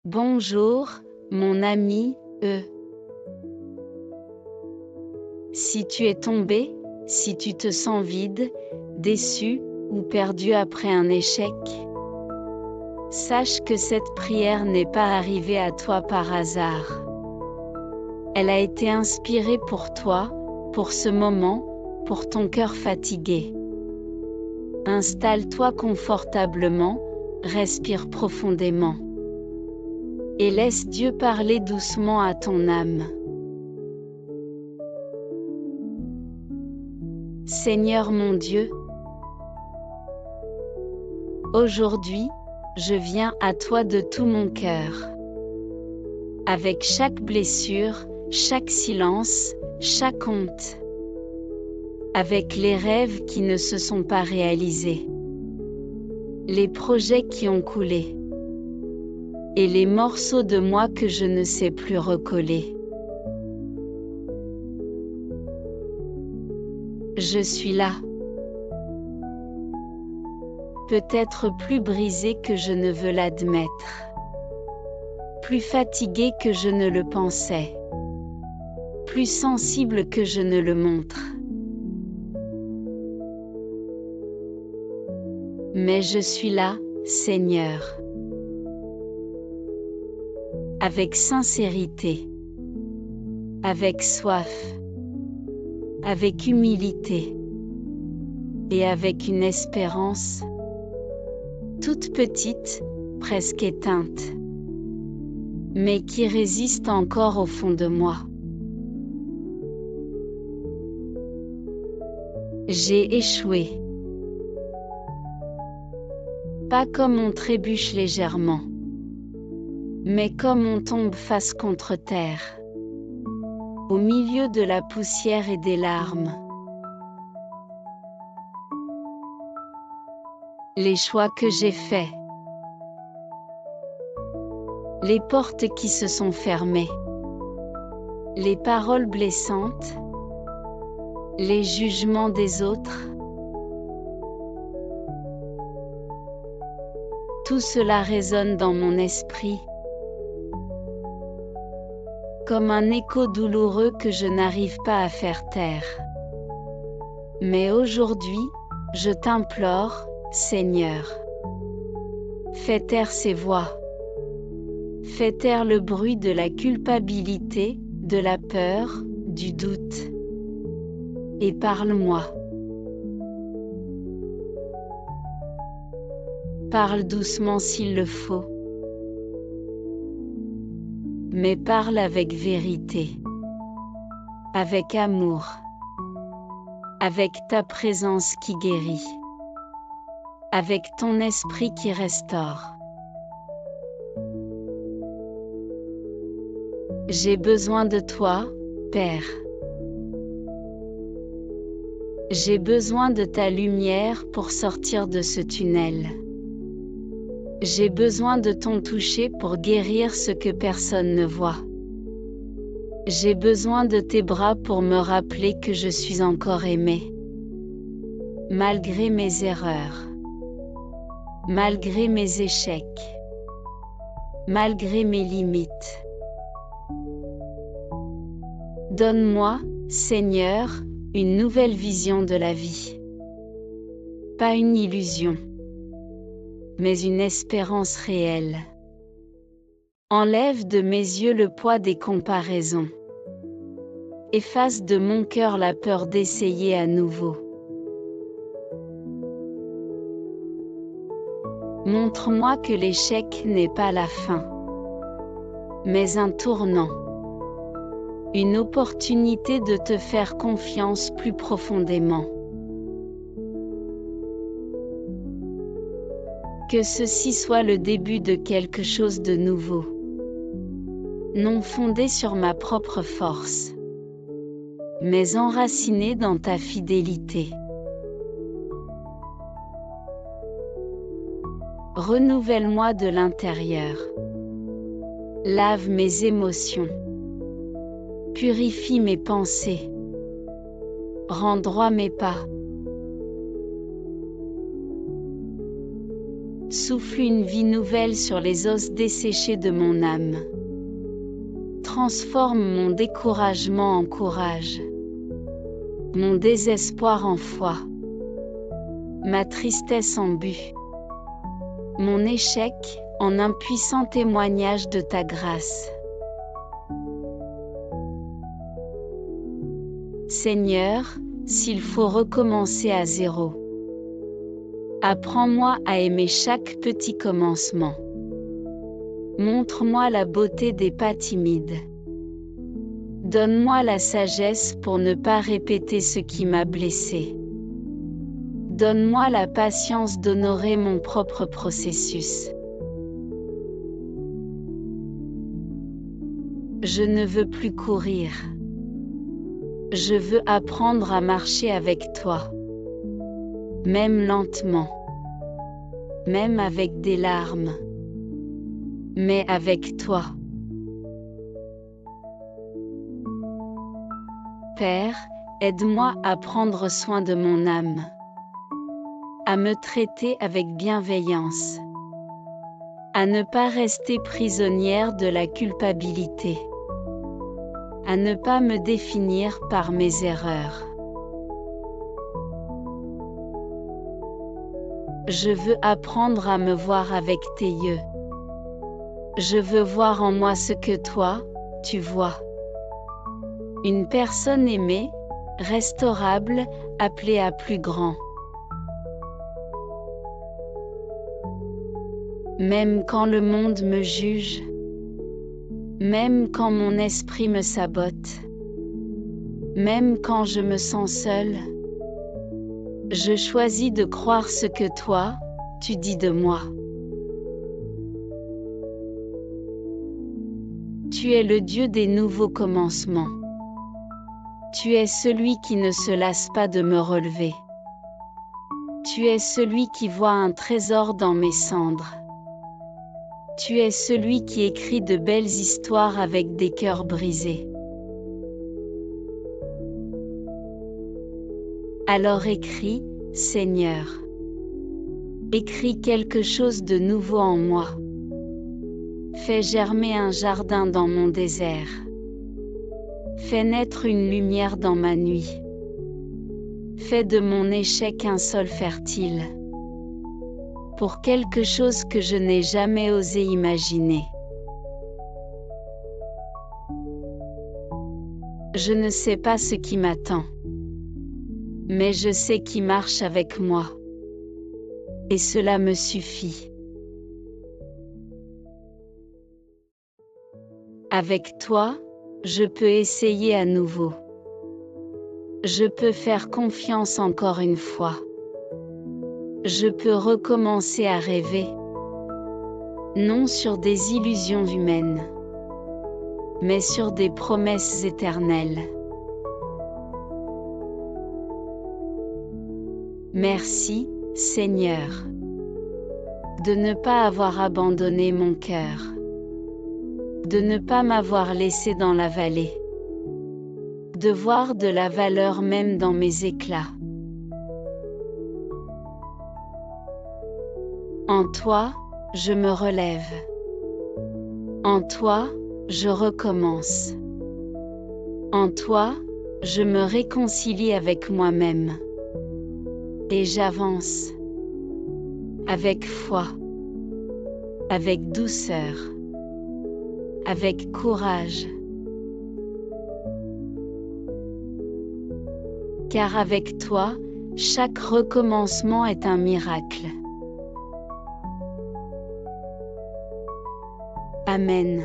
Bonjour, mon ami, Si tu es tombé, si tu te sens vide, déçu ou perdu après un échec, sache que cette prière n'est pas arrivée à toi par hasard. Elle a été inspirée pour toi, pour ce moment, pour ton cœur fatigué. Installe-toi confortablement, respire profondément. Et laisse Dieu parler doucement à ton âme. Seigneur mon Dieu, aujourd'hui, je viens à toi de tout mon cœur. Avec chaque blessure, chaque silence, chaque honte. Avec les rêves qui ne se sont pas réalisés. Les projets qui ont coulé. Et les morceaux de moi que je ne sais plus recoller. Je suis là. Peut-être plus brisé que je ne veux l'admettre. Plus fatigué que je ne le pensais. Plus sensible que je ne le montre. Mais je suis là, Seigneur. Avec sincérité. Avec soif. Avec humilité. Et avec une espérance toute petite, presque éteinte, mais qui résiste encore au fond de moi. J'ai échoué. Pas comme on trébuche légèrement, mais comme on tombe face contre terre, au milieu de la poussière et des larmes. Les choix que j'ai faits. Les portes qui se sont fermées. Les paroles blessantes. Les jugements des autres. Tout cela résonne dans mon esprit. Comme un écho douloureux que je n'arrive pas à faire taire. Mais aujourd'hui, je t'implore, Seigneur. Fais taire ces voix. Fais taire le bruit de la culpabilité, de la peur, du doute. Et parle-moi. Parle doucement s'il le faut. Mais parle avec vérité. Avec amour. Avec ta présence qui guérit. Avec ton esprit qui restaure. J'ai besoin de toi, Père. J'ai besoin de ta lumière pour sortir de ce tunnel. J'ai besoin de ton toucher pour guérir ce que personne ne voit. J'ai besoin de tes bras pour me rappeler que je suis encore aimée. Malgré mes erreurs. Malgré mes échecs. Malgré mes limites. Donne-moi, Seigneur, une nouvelle vision de la vie. Pas une illusion, mais une espérance réelle. Enlève de mes yeux le poids des comparaisons. Efface de mon cœur la peur d'essayer à nouveau. Montre-moi que l'échec n'est pas la fin, mais un tournant. Une opportunité de te faire confiance plus profondément. Que ceci soit le début de quelque chose de nouveau. Non fondé sur ma propre force, mais enraciné dans ta fidélité. Renouvelle-moi de l'intérieur. Lave mes émotions. Purifie mes pensées. Rends droit mes pas. Souffle une vie nouvelle sur les os desséchés de mon âme. Transforme mon découragement en courage, mon désespoir en foi, ma tristesse en but, mon échec en un puissant témoignage de ta grâce. Seigneur, s'il faut recommencer à zéro, apprends-moi à aimer chaque petit commencement. Montre-moi la beauté des pas timides. Donne-moi la sagesse pour ne pas répéter ce qui m'a blessé. Donne-moi la patience d'honorer mon propre processus. Je ne veux plus courir. Je veux apprendre à marcher avec toi. Même lentement. Même avec des larmes. Mais avec toi. Père, aide-moi à prendre soin de mon âme. À me traiter avec bienveillance. À ne pas rester prisonnière de la culpabilité. À ne pas me définir par mes erreurs. Je veux apprendre à me voir avec tes yeux. Je veux voir en moi ce que toi, tu vois. Une personne aimée, restaurable, appelée à plus grand. Même quand le monde me juge, même quand mon esprit me sabote, même quand je me sens seule, je choisis de croire ce que toi, tu dis de moi. Tu es le Dieu des nouveaux commencements. Tu es celui qui ne se lasse pas de me relever. Tu es celui qui voit un trésor dans mes cendres. Tu es celui qui écrit de belles histoires avec des cœurs brisés. Alors écris, Seigneur. Écris quelque chose de nouveau en moi. Fais germer un jardin dans mon désert. Fais naître une lumière dans ma nuit. Fais de mon échec un sol fertile. Pour quelque chose que je n'ai jamais osé imaginer. Je ne sais pas ce qui m'attend. Mais je sais qui marche avec moi. Et cela me suffit. Avec toi, je peux essayer à nouveau. Je peux faire confiance encore une fois. Je peux recommencer à rêver. Non sur des illusions humaines, mais sur des promesses éternelles. Merci, Seigneur, de ne pas avoir abandonné mon cœur, de ne pas m'avoir laissé dans la vallée, de voir de la valeur même dans mes éclats. En toi, je me relève. En toi, je recommence. En toi, je me réconcilie avec moi-même. Et j'avance. Avec foi. Avec douceur. Avec courage. Car avec toi, chaque recommencement est un miracle. Amen.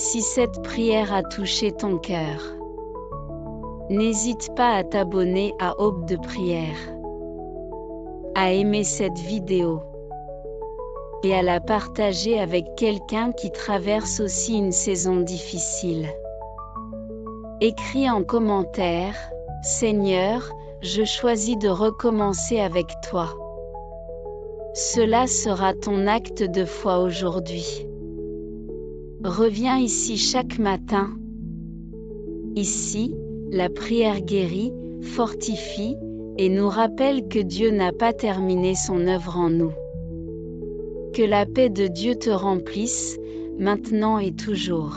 Si cette prière a touché ton cœur, n'hésite pas à t'abonner à Aube de prière, à aimer cette vidéo et à la partager avec quelqu'un qui traverse aussi une saison difficile. Écris en commentaire: Seigneur, je choisis de recommencer avec toi. Cela sera ton acte de foi aujourd'hui. Reviens ici chaque matin. Ici, la prière guérit, fortifie, et nous rappelle que Dieu n'a pas terminé son œuvre en nous. Que la paix de Dieu te remplisse, maintenant et toujours.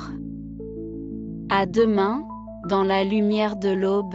À demain, dans la lumière de l'aube.